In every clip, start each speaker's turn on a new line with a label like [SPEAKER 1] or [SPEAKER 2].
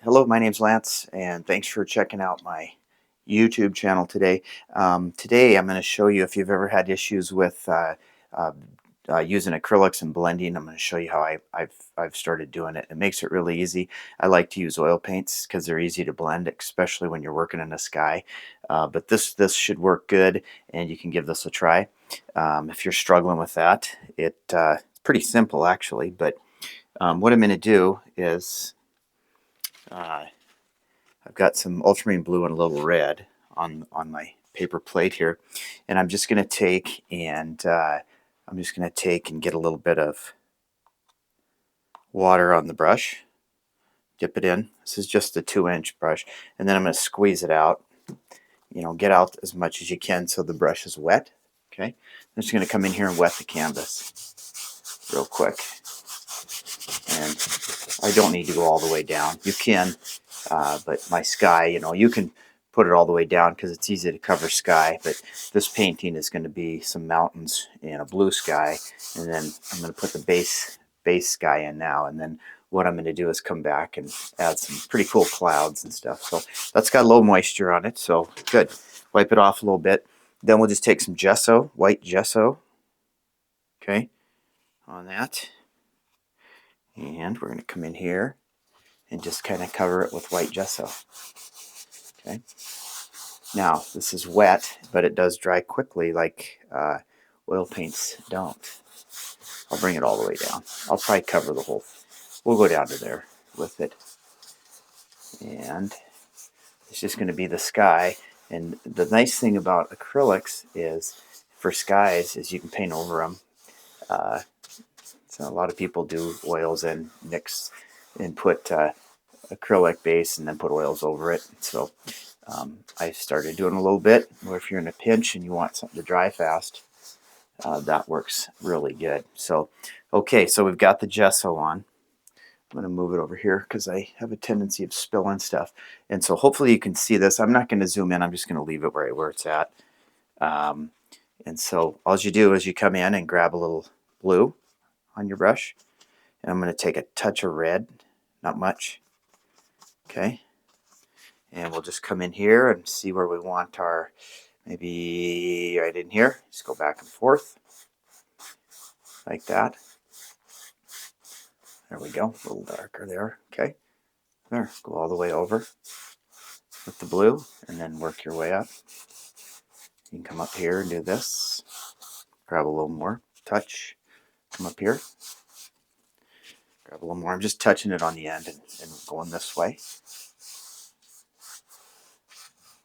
[SPEAKER 1] Hello, my name's Lance, and thanks for checking out my YouTube channel today. Today, I'm going to show you if you've ever had issues with uh, using acrylics and blending. I'm going to show you how I've started doing it. It makes it really easy. I like to use oil paints because they're easy to blend, especially when you're working in the sky. But this should work good, and you can give this a try. If you're struggling with that, it's pretty simple actually. But what I'm going to do is uh, I've got some ultramarine blue and a little red on my paper plate here, and I'm just going to take and get a little bit of water on the brush, dip it in. This is just a 2-inch brush, and then I'm going to squeeze it out. Get out as much as you can so the brush is wet. Okay, I'm just going to come in here and wet the canvas real quick, and I don't need to go all the way down. You can, but my sky, you can put it all the way down because it's easy to cover sky, but this painting is going to be some mountains and a blue sky, and then I'm going to put the base sky in now, and then what I'm going to do is come back and add some pretty cool clouds and stuff. So that's got low moisture on it, so good. Wipe it off a little bit. Then we'll just take some gesso, white gesso, okay, on that, and we're going to come in here and just kind of cover it with white gesso. Okay. Now this is wet, but it does dry quickly, like oil paints don't. I'll bring it all the way down. I'll probably cover the whole. We'll go down to there with it, and it's just going to be the sky. And the nice thing about acrylics is, for skies, is you can paint over them. So a lot of people do oils and mix and put acrylic base and then put oils over it. So I started doing a little bit, or if you're in a pinch and you want something to dry fast, that works really good. So, okay, so we've got the gesso on. I'm going to move it over here because I have a tendency of spilling stuff. And so hopefully you can see this. I'm not going to zoom in. I'm just going to leave it where it's at. And so all you do is you come in and grab a little blue on your brush. And I'm going to take a touch of red, not much. Okay. And we'll just come in here and see where we want our, maybe right in here. Just go back and forth like that. There we go, a little darker there. Okay, there, go all the way over with the blue and then work your way up. You can come up here and do this. Grab a little more, touch, come up here. Grab a little more. I'm just touching it on the end and going this way.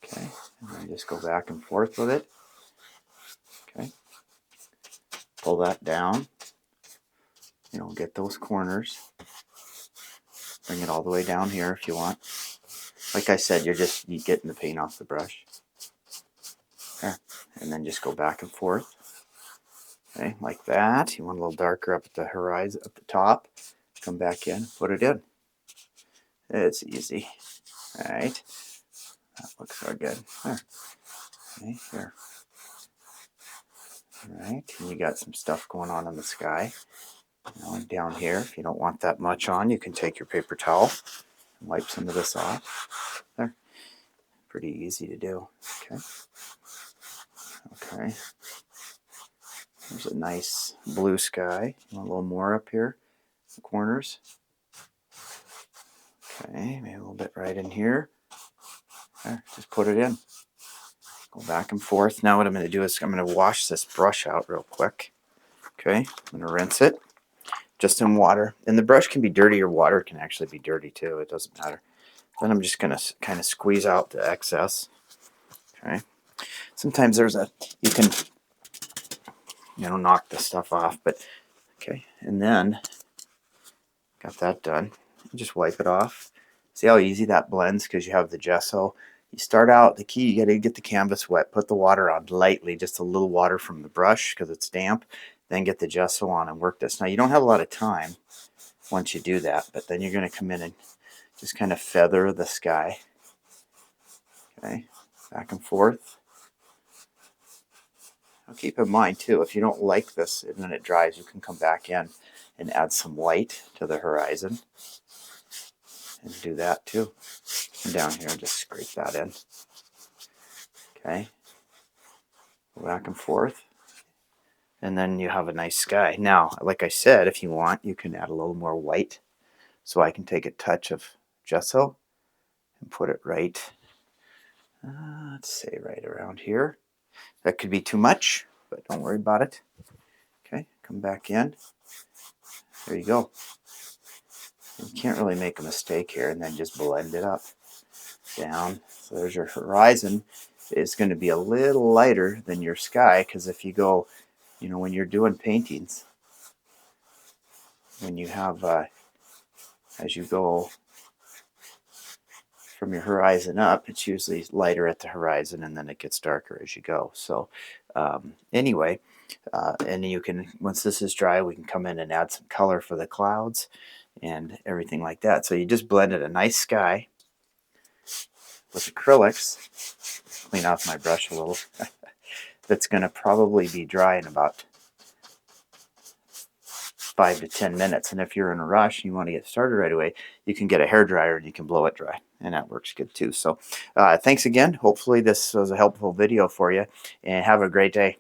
[SPEAKER 1] Okay, and then just go back and forth with it. Okay, pull that down. Get those corners. Bring it all the way down here if you want. Like I said, you're getting the paint off the brush. There. And then just go back and forth. Okay, like that. You want a little darker up at the horizon, up the top. Come back in, put it in. It's easy. All right. That looks so good. There. Okay, here. All right. And you got some stuff going on in the sky. Down here, if you don't want that much on, you can take your paper towel and wipe some of this off. There. Pretty easy to do. Okay. Okay. There's a nice blue sky. A little more up here, the corners. Okay, maybe a little bit right in here. There, just put it in. Go back and forth. Now what I'm going to do is I'm going to wash this brush out real quick. Okay, I'm going to rinse it just in water. And the brush can be dirty, or water can actually be dirty too. It doesn't matter. Then I'm just going to kind of squeeze out the excess. Okay. Sometimes you can knock this stuff off, but okay. And then got that done. Just wipe it off. See how easy that blends because you have the gesso. You start out, the key, you got to get the canvas wet. Put the water on lightly, just a little water from the brush because it's damp. Then get the gesso on and work this. Now you don't have a lot of time once you do that, but then you're going to come in and just kind of feather the sky. Okay, back and forth. Now keep in mind too, if you don't like this and then it dries, you can come back in and add some white to the horizon. And do that too. And down here, just scrape that in. Okay. Back and forth. And then you have a nice sky. Now, like I said, if you want, you can add a little more white. So I can take a touch of gesso and put it right, let's say right around here. That could be too much, but don't worry about it. Okay, come back in. There you go. You can't really make a mistake here, and then just blend it up. Down. So there's your horizon. It's going to be a little lighter than your sky, because if you go, when you're doing paintings, when you have, as you go from your horizon up, it's usually lighter at the horizon, and then it gets darker as you go. So anyway, and you can, once this is dry, we can come in and add some color for the clouds and everything like that. So you just blended a nice sky with acrylics. Clean off my brush a little. That's going to probably be dry in about 5 to 10 minutes. And if you're in a rush and you want to get started right away, you can get a hairdryer and you can blow it dry. And that works good too. So thanks again. Hopefully this was a helpful video for you. And have a great day.